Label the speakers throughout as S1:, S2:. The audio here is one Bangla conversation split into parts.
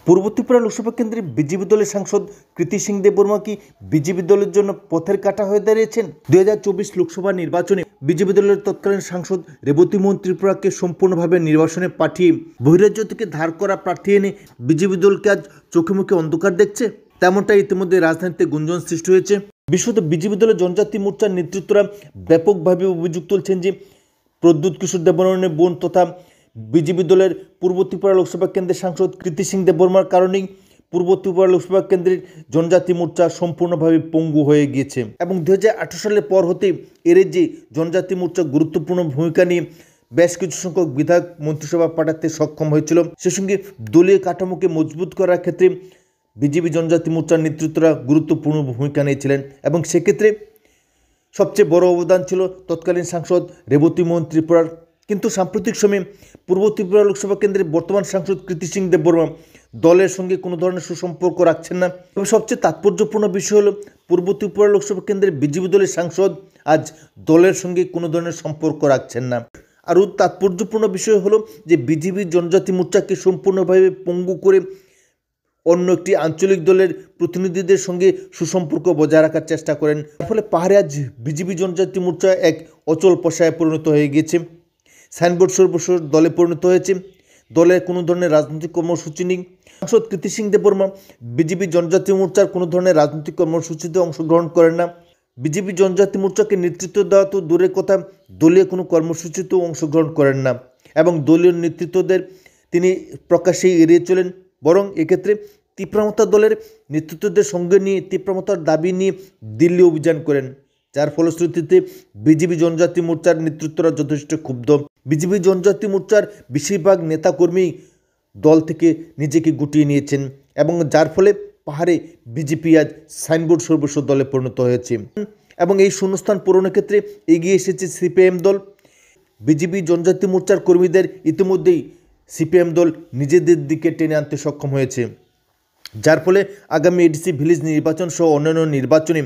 S1: পূর্ব ত্রিপুরা লোকসভা কেন্দ্রে বিজেপি দলের সাংসদ কৃতি সিং দেববর্মা কি বিজেপি দলের জন্য পথের কাঁটা হয়ে দাঁড়িয়েছেন? 2024 লোকসভা নির্বাচনে বিজেপি দলের তৎকালীন সাংসদ রেবতী মোহন ত্রিপুরাকে সম্পূর্ণভাবে নির্বাচনে পাঠিয়ে বহিরাজ্য থেকে ধার করা প্রার্থী এনে বিজেপি দলকে আজ চোখে মুখে অন্ধকার দেখছে, তেমনটা ইতিমধ্যে রাজধানীতে গুঞ্জন সৃষ্টি হয়েছে। বিশেষত বিজেপি দলের জনজাতি মোর্চার নেতৃত্বরা ব্যাপকভাবে অভিযোগ তুলছেন যে প্রদ্যুৎ কিশোর দেববর্মার বোন তথা বিজেপি দলের পূর্ব ত্রিপুরা লোকসভা কেন্দ্রের সাংসদ কৃতি সিং দেববর্মার কারণেই পূর্ব ত্রিপুরা লোকসভা কেন্দ্রের জনজাতি মোর্চা সম্পূর্ণভাবে পঙ্গু হয়ে গিয়েছে এবং 2018 সালের পর হতে এর যে জনজাতি মোর্চা গুরুত্বপূর্ণ ভূমিকা নিয়ে বেশ কিছু সংখ্যক বিধায়ক মন্ত্রিসভা পাঠাতে সক্ষম হয়েছিল। সে সঙ্গে দলীয় কাঠামোকে মজবুত করার ক্ষেত্রে বিজেপি জনজাতি মোর্চার নেতৃত্বরা গুরুত্বপূর্ণ ভূমিকা নিয়েছিলেন এবং সেক্ষেত্রে সবচেয়ে বড় অবদান ছিল তৎকালীন সাংসদ রেবতী মোহন ত্রিপুরার। কিন্তু সাম্প্রতিক সময়ে পূর্ব ত্রিপুরা লোকসভা কেন্দ্রের বর্তমান সাংসদ কৃতি সিং দেববর্মা দলের সঙ্গে কোনো ধরনের সুসম্পর্ক রাখছেন না। তবে সবচেয়ে তাৎপর্যপূর্ণ বিষয় হলো পূর্ব ত্রিপুরা লোকসভা কেন্দ্রের বিজেপি দলের সাংসদ আজ দলের সঙ্গে কোনো ধরনের সম্পর্ক রাখছেন না। আরও তাৎপর্যপূর্ণ বিষয় হলো যে বিজেপি জনজাতি মোর্চাকে সম্পূর্ণভাবে পঙ্গু করে অন্য একটি আঞ্চলিক দলের প্রতিনিধিদের সঙ্গে সুসম্পর্ক বজায় রাখার চেষ্টা করেন। তার ফলে পাহাড়ে আজ বিজেপি জনজাতি মোর্চা এক অচল পশায় পরিণত হয়ে গিয়েছে। সাইনবোর্ড সর্বস্ব দলে পরিণত হয়েছে। দলের কোনো ধরনের রাজনৈতিক কর্মসূচি নেই। সাংসদ কৃতি সিং দেববর্মা বিজেপি জনজাতি মোর্চার কোনো ধরনের রাজনৈতিক কর্মসূচিতে অংশগ্রহণ করেন না। বিজেপি জনজাতি মোর্চাকে নেতৃত্ব দেওয়া তো দূরের কথা, দলীয় কোনো কর্মসূচিতেও অংশগ্রহণ করেন না এবং দলীয় নেতৃত্বদের তিনি প্রকাশ্যেই এড়িয়ে চলেন। বরং এক্ষেত্রে তীব্রমতা দলের নেতৃত্বদের সঙ্গে নিয়ে তীব্রমতার দাবি নিয়ে দিল্লি অভিযান করেন, যার ফলশ্রুতিতে বিজেপি জনজাতি মোর্চার নেতৃত্বরা যথেষ্ট ক্ষুব্ধ। বিজেপি জনজাতি মোর্চার বেশিরভাগ নেতাকর্মী দল থেকে নিজেকে গুটিয়ে নিয়েছেন এবং যার ফলে পাহাড়ে বিজেপি আজ সাইনবোর্ড সর্বস্ব দলে পরিণত হয়েছে এবং এই শূন্যস্থান পূরণের ক্ষেত্রে এগিয়ে এসেছে সিপিএম দল। বিজেপি জনজাতি মোর্চার কর্মীদের ইতিমধ্যেই সিপিএম দল নিজেদের দিকে টেনে আনতে সক্ষম হয়েছে, যার ফলে আগামী এডিসি ভিলেজ নির্বাচন সহ অন্যান্য নির্বাচনে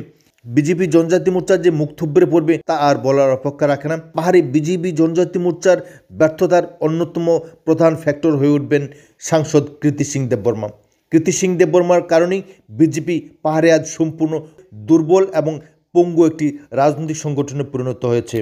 S1: বিজেপি জনজাতি মোর্চার যে মুখ থুবড়ে পড়বে তা আর বলার অপেক্ষা রাখে না। পাহাড়ে বিজেপি জনজাতি মোর্চার ব্যর্থতার অন্যতম প্রধান ফ্যাক্টর হয়ে উঠবেন সাংসদ কৃতি সিং দেববর্মা। কৃতি সিং দেববর্মার কারণেই বিজেপি পাহাড়ে আজ সম্পূর্ণ দুর্বল এবং পঙ্গু একটি রাজনৈতিক সংগঠনে পরিণত হয়েছে।